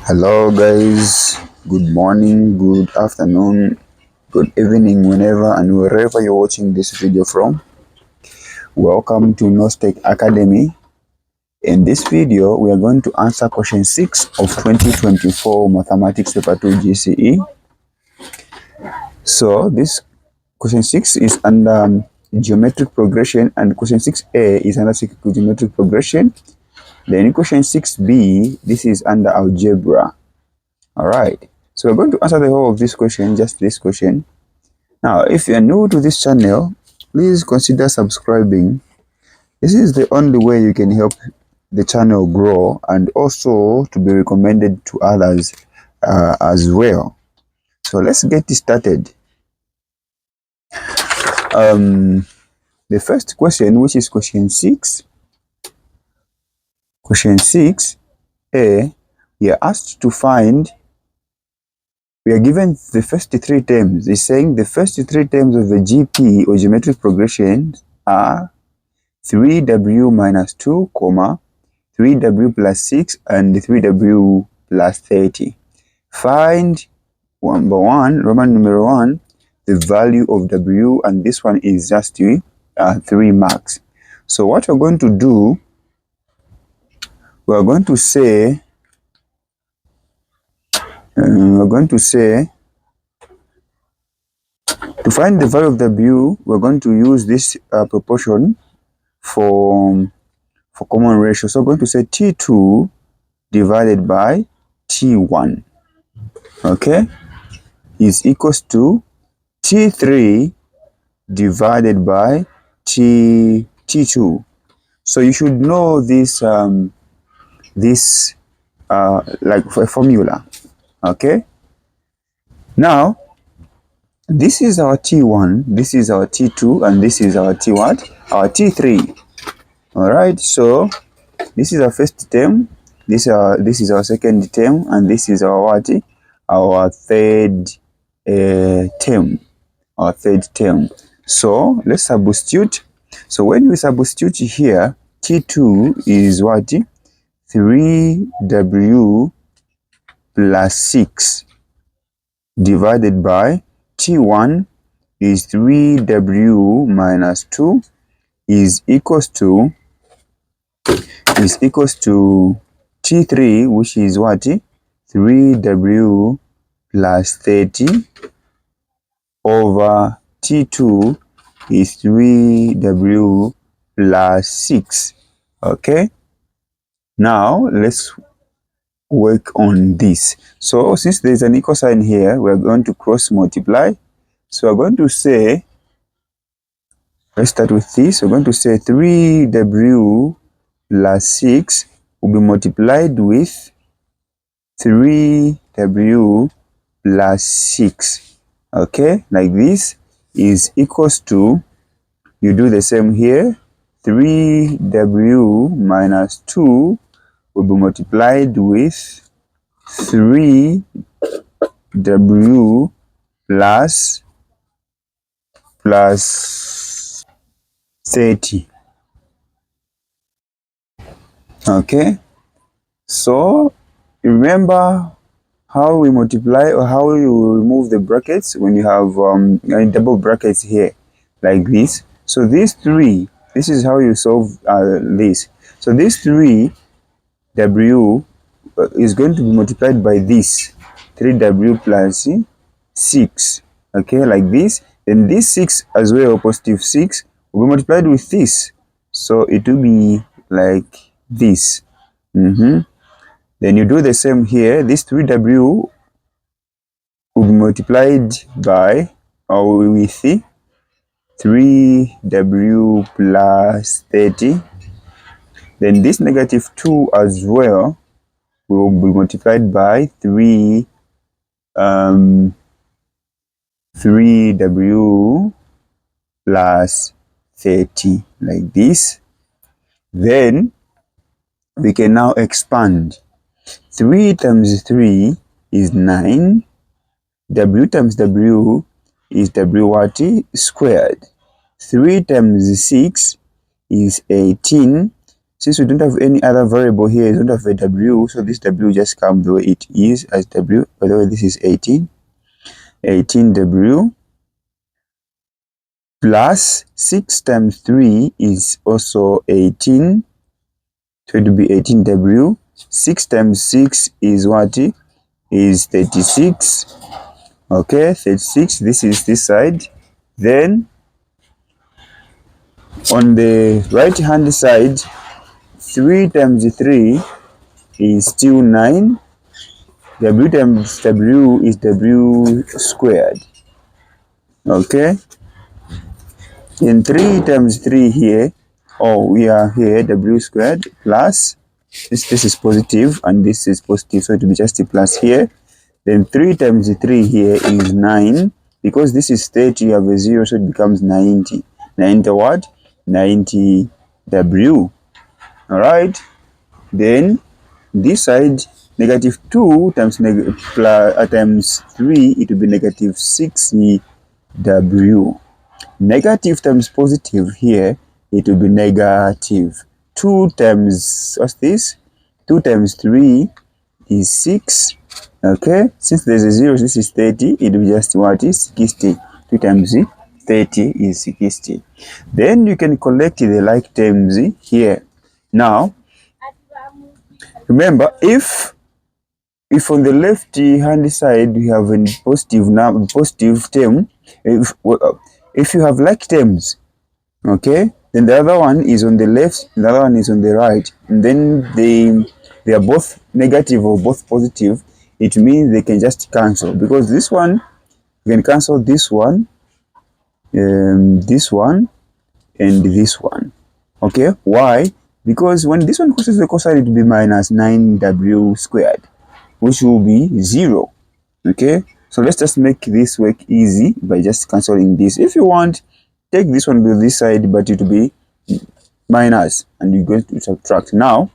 Hello guys, good morning, good afternoon, good evening, whenever and wherever you're watching this video from. Welcome to Nostech Academy. In this video, we are going to answer question 6 of 2024 Mathematics Paper 2 GCE. So this question 6 is under geometric progression and question 6a is under geometric progression. Then question 6b, this is under algebra. All right, so we're going to answer the whole of this question, just this question. Now, if you're new to this channel, please consider subscribing. This is the only way you can help the channel grow and also to be recommended to others as well. So let's get started. The first question, which is question 6. Question 6a, we are asked to find. We are given the first three terms. It's saying the first three terms of the GP or geometric progression are 3w minus 2, 3w plus 6, and 3w plus 30. Find Roman numeral 1, the value of w, and this one is just 3 marks. So what we're going to do, we're going to say, to find the value of w, we're going to use this proportion for common ratio. So we're going to say T2 divided by T1, okay, is equals to T3 divided by T2. So you should know this like a formula, okay. Now this is our T1, this is our T2, and this is our our T3. All right, so this is our first term, this is our second term, and this is our what? Our third term. Our third term. So let's substitute. So when we substitute here, T2 is what? 3w plus 6 divided by T1 is 3w minus 2 is equals to T3, which is what? 3w plus 30 over T2 is 3w plus 6. Okay, now let's work on this. So since there's an equal sign here, we're going to cross multiply. So we're going to say, let's start with this. We're going to say 3w plus 6 will be multiplied with 3w plus 6. Okay, like this is equals to, you do the same here, 3w minus 2 will be multiplied with 3w plus 30. Okay, so remember how we multiply or how you remove the brackets when you have double brackets here like this. So these three, this is how you solve this. So this 3w is going to be multiplied by this 3w plus 6, okay, like this. Then this 6 as well, positive 6, will be multiplied with this, so it will be like this. Then you do the same here. This 3w will be multiplied by or with 3w plus 30. Then this negative 2 as well will be multiplied by 3w plus 30, like this. Then we can now expand. 3 times 3 is 9. W times w is w what? Squared. 3 times 6 is 18. since we don't have any other variable here, we don't have a w, so this w just comes the way it is as w. By the way, this is 18 w plus 6 times 3 is also 18, so it will be 18 w. 6 times 6 is what? Is 36. Okay, 36, this is this side. Then on the right hand side, 3 times 3 is still 9. W times W is W squared. Okay, in 3 times 3 here, we are here W squared plus this is positive and this is positive, so it will be just a plus here. Then 3 times 3 here is 9. Because this is 30, you have a 0, so it becomes 90. 90 what? 90 W. Alright. Then this side, negative 2 times times 3, it will be negative 6 W. Negative times positive here, it will be negative 2 times, what's this? 2 times 3 is 6. Okay, since there's a 0, this is 30, it will be just what is 60. 2 times 30 is 60. Then you can collect the like terms here. Now, remember, if on the left hand side we have a positive term, if you have like terms, okay, then the other one is on the left, the other one is on the right, and then they are both negative or both positive, it means they can just cancel, because this one, you can cancel this one, and this one. Okay, why? Because when this one crosses the cosine, it will be minus 9w squared, which will be 0. Okay, so let's just make this work easy by just cancelling this. If you want, take this one to this side, but it will be minus, and you're going to subtract. Now,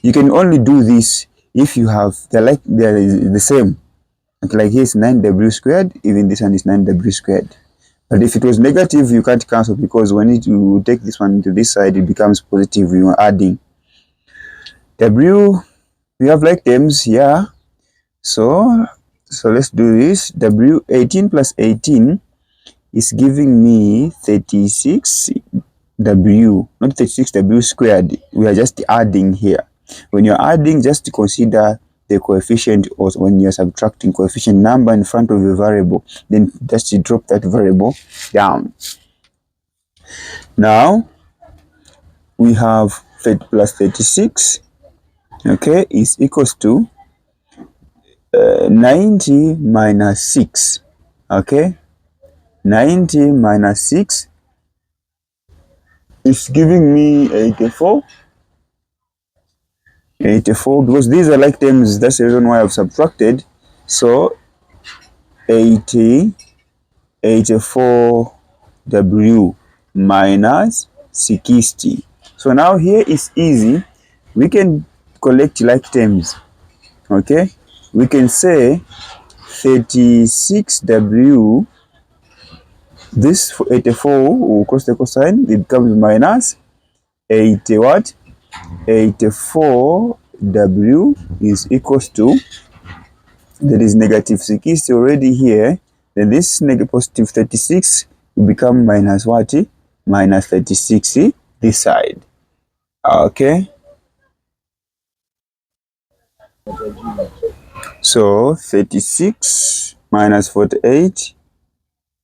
you can only do this if you have they're the same. Okay, like here's 9w squared, even this one is 9w squared. But if it was negative, you can't cancel, because when you take this one to this side, it becomes positive. You are adding w. We have like terms here, so let's do this. W 18 plus 18 is giving me 36w, not 36w squared. We are just adding here. When you're adding, just consider the coefficient, or when you're subtracting coefficient number in front of a variable, then just drop that variable down. Now we have 30 plus 36, okay, is equals to 90 minus 6. Okay, 90 minus 6 is giving me 84. 84, because these are like terms, that's the reason why I've subtracted. So 84w minus 60. So now here is easy. We can collect like terms. Okay, we can say 36w, this 84 will cross the cosine, it becomes minus 80 what? 84w is equals to, there is negative 60 already here, then this positive 36 will become minus what? Minus 36 this side. Okay, so 36 minus 48,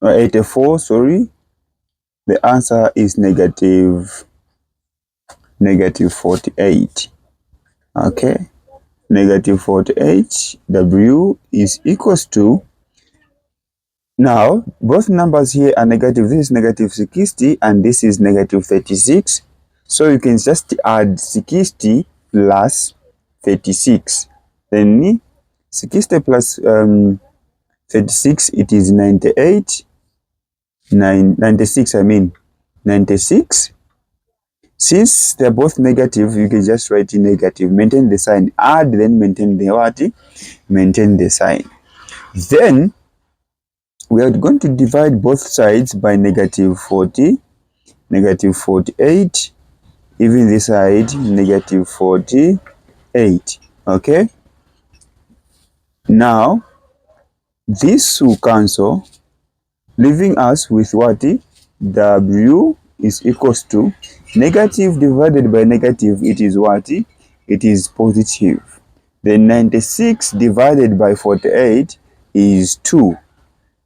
or 84, sorry, the answer is negative 48. Okay, negative 48 w is equals to, now both numbers here are negative. This is negative 60 and this is negative 36, so you can just add 60 plus 36, then 60 plus 36, it is 96, 96. Since they're both negative, you can just write negative, maintain the sign, add, then maintain the what? Maintain the sign. Then we are going to divide both sides by negative 40. Negative 48 even this side negative 48. Okay, now this will cancel, leaving us with what? W is equals to negative divided by negative, it is what? It is positive. Then 96 divided by 48 is 2.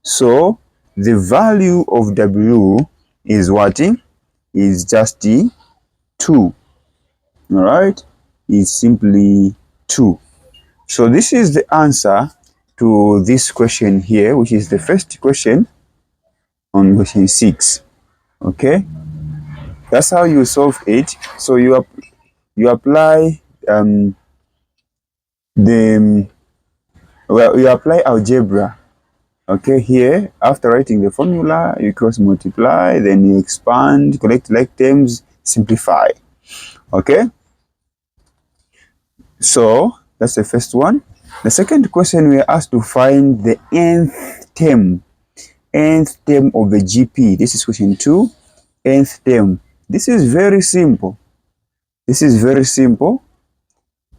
So the value of W is what? Is just 2. Alright? Is simply 2. So this is the answer to this question here, which is the first question on question 6. Okay? That's how you solve it. So you apply you apply algebra. Okay, here after writing the formula, you cross multiply, then you expand, collect like terms, simplify. Okay, so that's the first one. The second question, we are asked to find the nth term of the GP. This is question 2. Nth term. This is very simple. This is very simple.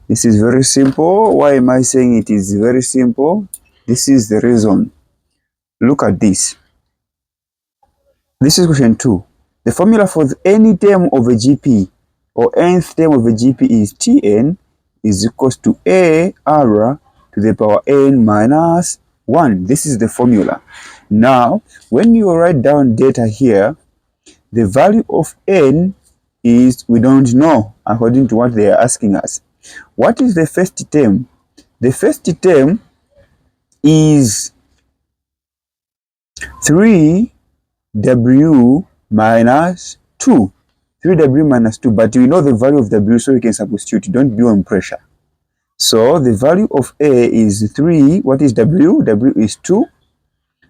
This is very simple. Why am I saying it is very simple? This is the reason. Look at this. This is question 2. The formula for any term of a GP or nth term of a GP is Tn is equals to AR to the power n minus 1. This is the formula. Now, when you write down data here, the value of n is, we don't know according to what they are asking us. What is the first term? The first term is 3W minus 2. 3W minus 2, but we know the value of W, so we can substitute. Don't be on pressure. So the value of A is 3. What is W? W is 2.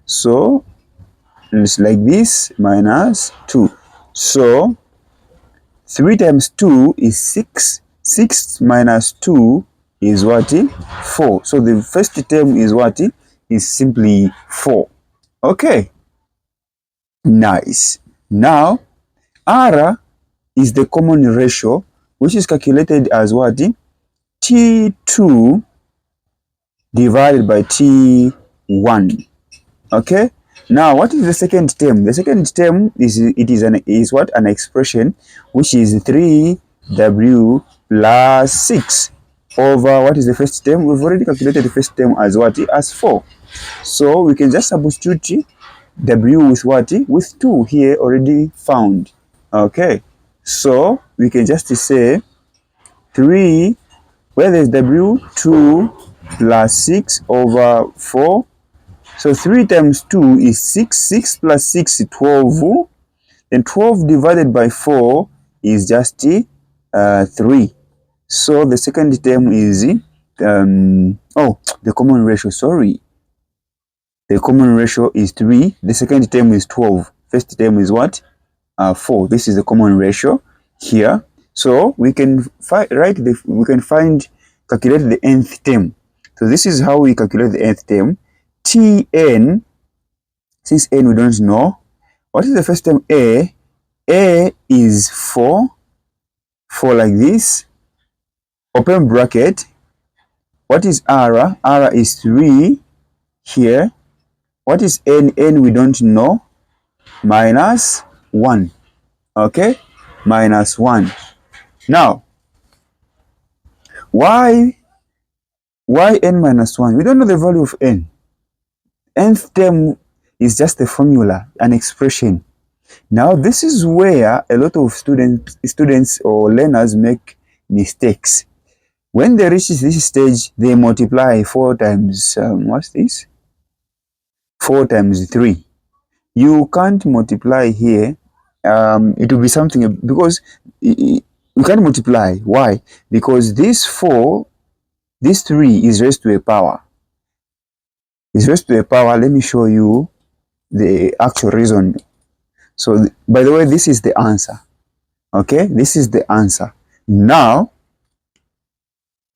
So it's like this, minus 2. So 3 times 2 is 6. 6 minus 2 is what? 4. So the first term is what? Is simply 4. Okay. Nice. Now, R is the common ratio, which is calculated as what? T2 divided by T1. Okay. Now, what is the second term? The second term is what? An expression which is 3W plus 6 over what is the first term? We've already calculated the first term as what? As 4. So we can just substitute W with what? With 2 here already found. Okay. So we can just say 3, where there's W, 2 plus 6 over 4. So 3 times 2 is 6. 6 plus 6 is 12. And 12 divided by 4 is just 3. So the second term is, the common ratio, sorry. The common ratio is 3. The second term is 12. First term is what? 4. This is the common ratio here. So we can calculate the nth term. So this is how we calculate the nth term. Tn, since n we don't know. What is the first term? A. A is 4. 4 like this. Open bracket. What is R? R is 3 here. What is n? N we don't know. Minus 1. Okay? Minus 1. Now, why n minus 1? We don't know the value of n. Nth term is just a formula, an expression. Now, this is where a lot of students or learners make mistakes. When they reach this stage, they multiply 4 times, what's this? 4 times 3. You can't multiply here. It will be something, because you can't multiply. Why? Because this 4, this 3 is raised to a power. It's raised to a power. Let me show you the actual reason. So, by the way, this is the answer. Okay, this is the answer. Now,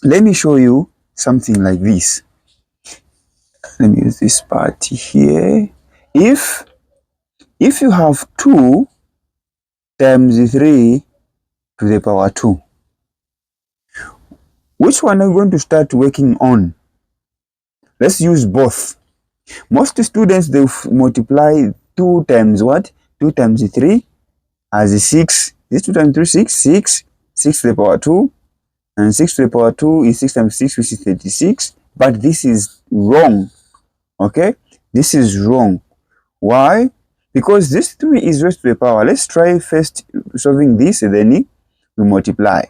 let me show you something like this. Let me use this part here. If you have 2 times 3 to the power 2. Which one are we going to start working on? Let's use both. Most students, they multiply 2 times what? 2 times 3 as 6. This 2 times 3, 6. 6. 6 to the power 2. And 6 to the power 2 is 6 times 6, which is 36. But this is wrong. Okay? This is wrong. Why? Because this 3 is raised to the power. Let's try first solving this, and then we multiply.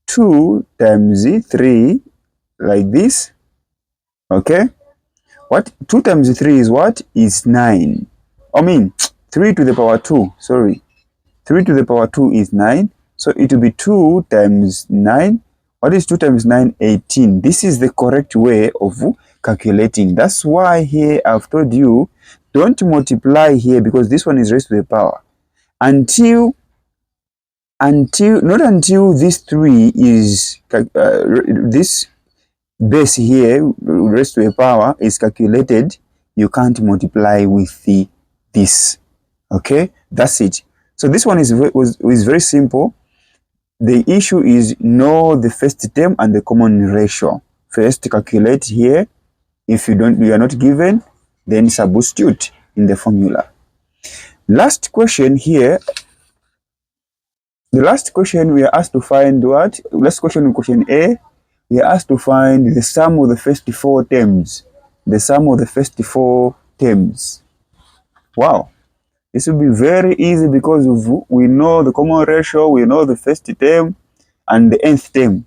2 times 3, like this. Okay? What? 2 times 3 is what? Is 9. 3 to the power 2. Sorry. 3 to the power 2 is 9. So it will be 2 times 9. What is 2 times 9? 18. This is the correct way of calculating. That's why here I've told you, don't multiply here because this one is raised to the power. Not until this 3 is, this base here raised to a power is calculated, you can't multiply with this. Okay, that's it. So this one is very simple. The issue is know the first term and the common ratio. First calculate here. If you are not given, then substitute in the formula. Last question here. The last question we are asked to find what? Last question in question A. We are asked to find the sum of the first 4 terms. The sum of the first 4 terms. Wow. This will be very easy because we know the common ratio, we know the first term and the nth term.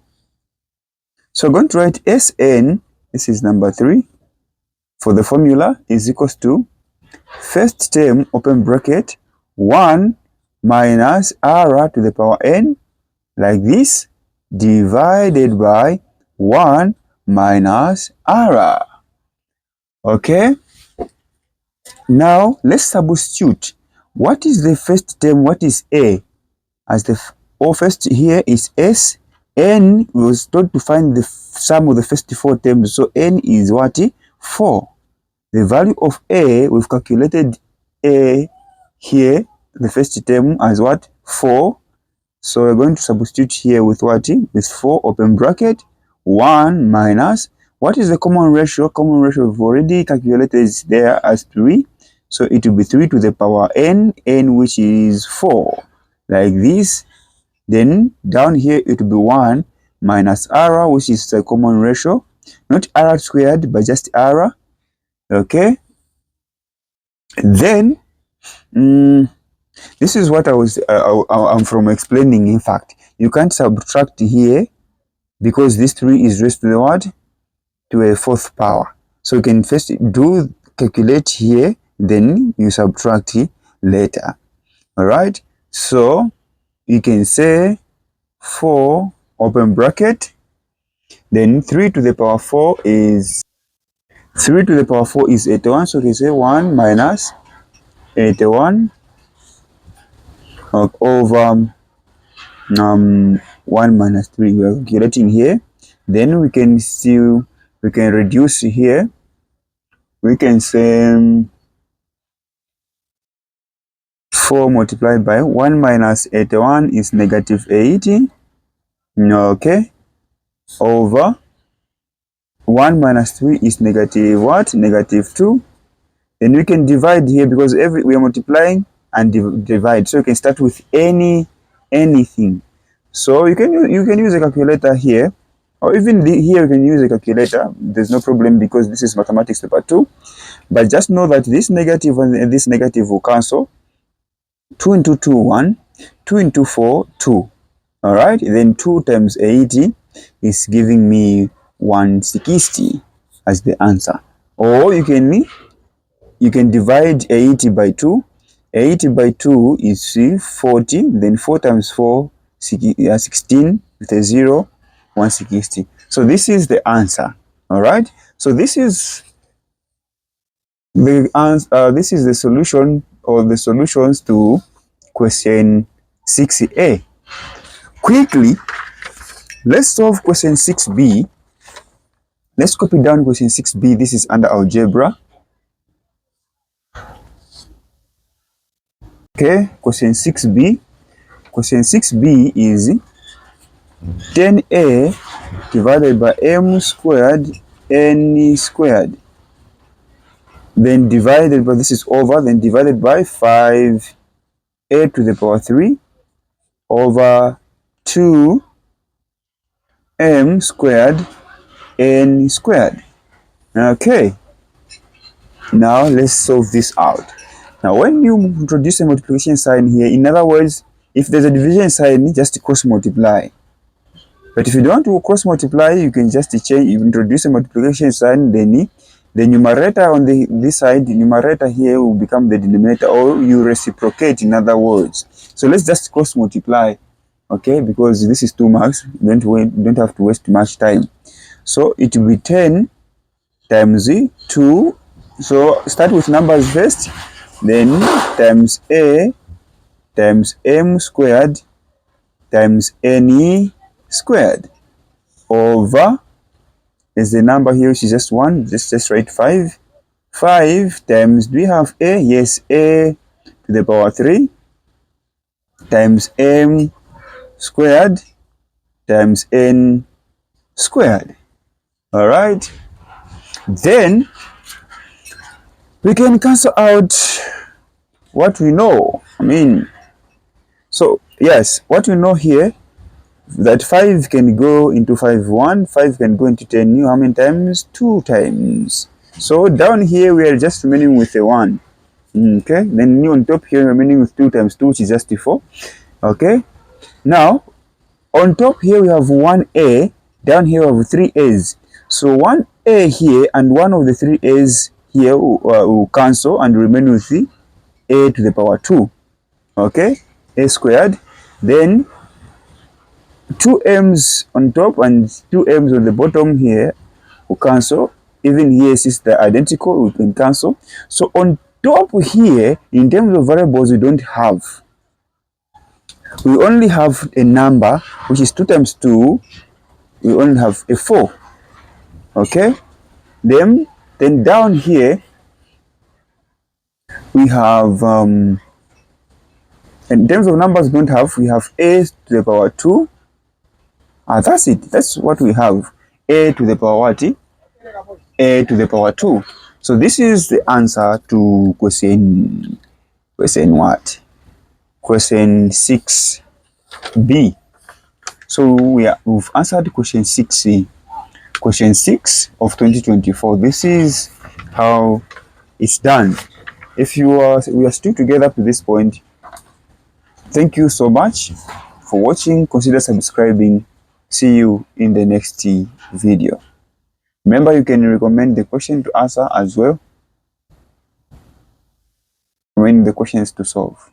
So I'm going to write Sn, this is number 3, for the formula is equals to first term, open bracket, 1 minus r to the power n, like this, divided by 1 minus r. Okay? Now, let's substitute. What is the first term? What is A? As the first here is S. N was told to find the sum of the first 4 terms. So N is what? 4. The value of A, we've calculated A here, the first term as what? 4. So we're going to substitute here with what? With 4, open bracket, 1 minus, what is the common ratio? Common ratio we've already calculated is there as 3. So it will be 3 to the power n, which is 4, like this. Then down here it will be 1 minus r, which is the common ratio, not r squared, but just r. Okay. Then, this is what I'm from explaining. In fact, you can't subtract here because this 3 is raised to the what? To a 4th power. So you can first calculate here, then you subtract later. Alright, so you can say 4, open bracket, then 3 to the power 4 is 81, so you can say 1 minus 81 over 1 minus 3. We are calculating here. Then we can reduce here. We can say 4 multiplied by 1 minus 81 is negative 80. Okay. Over 1 minus 3 is negative what? Negative 2. Then we can divide here because we are multiplying and divide. So you can start with anything. So you can use a calculator here, or even here you can use a calculator. There's no problem because this is mathematics paper 2. But just know that this negative and this negative will cancel. 2 into 2, 1. 2 into 4, 2. Alright, then 2 times 80 is giving me 160 as the answer. Or you can divide 80 by 2. 80 by 2 is 40. Then 4 times 4, 16. With a 0, 160. So this is the answer. Alright, so this is the answer. This is the solution or the solutions to question 6A. Quickly, let's solve question 6B. Let's copy down question 6B. This is under algebra. Okay, question 6B. question 6b is 10a divided by m squared n squared, then divided by, this is over, then divided by 5a to the power 3 over 2m squared n squared. Okay, now let's solve this out. Now when you introduce a multiplication sign here, in other words, if there's a division sign, just cross multiply. But if you don't want to cross multiply, you can just change, you introduce a multiplication sign, then the numerator on this side, the numerator here will become the denominator, or you reciprocate, in other words. So let's just cross multiply, okay, because this is 2 marks, don't have to waste much time. So it will be 10 times 2, so start with numbers first, then times a times m squared times n squared over, there's a number here which is just 1, just write 5. 5 times, do we have a? Yes, a to the power 3 times m squared times n squared. Alright, then we can cancel out what we know. So yes, what we know here, that 5 can go into 5 5 can go into 10 how many times? 2 times. So down here we are just remaining with a 1. Okay, then on top here remaining with 2 times 2, which is just 4. Okay, now on top here we have 1a, down here we have 3 a's. So 1a here and one of the 3 a's here will cancel and remain with the a to the power 2. Okay, a squared, then 2 m's on top and 2 m's on the bottom here will cancel. Even here, since they're identical, we can cancel. So on top here, in terms of variables, we don't have. We only have a number, which is 2 times 2. We only have a 4. Okay? Then down here, we have, in terms of numbers we don't have, we have a to the power 2. That's it. That's what we have. A to the power what? A to the power 2. So this is the answer to question what? Question 6b. So we've answered question 6c. Question 6 of 2024. This is how it's done. If we are still together up to this point, thank you so much for watching. Consider subscribing. See you in the next video. Remember, you can recommend the question to answer as well. Recommend the questions to solve.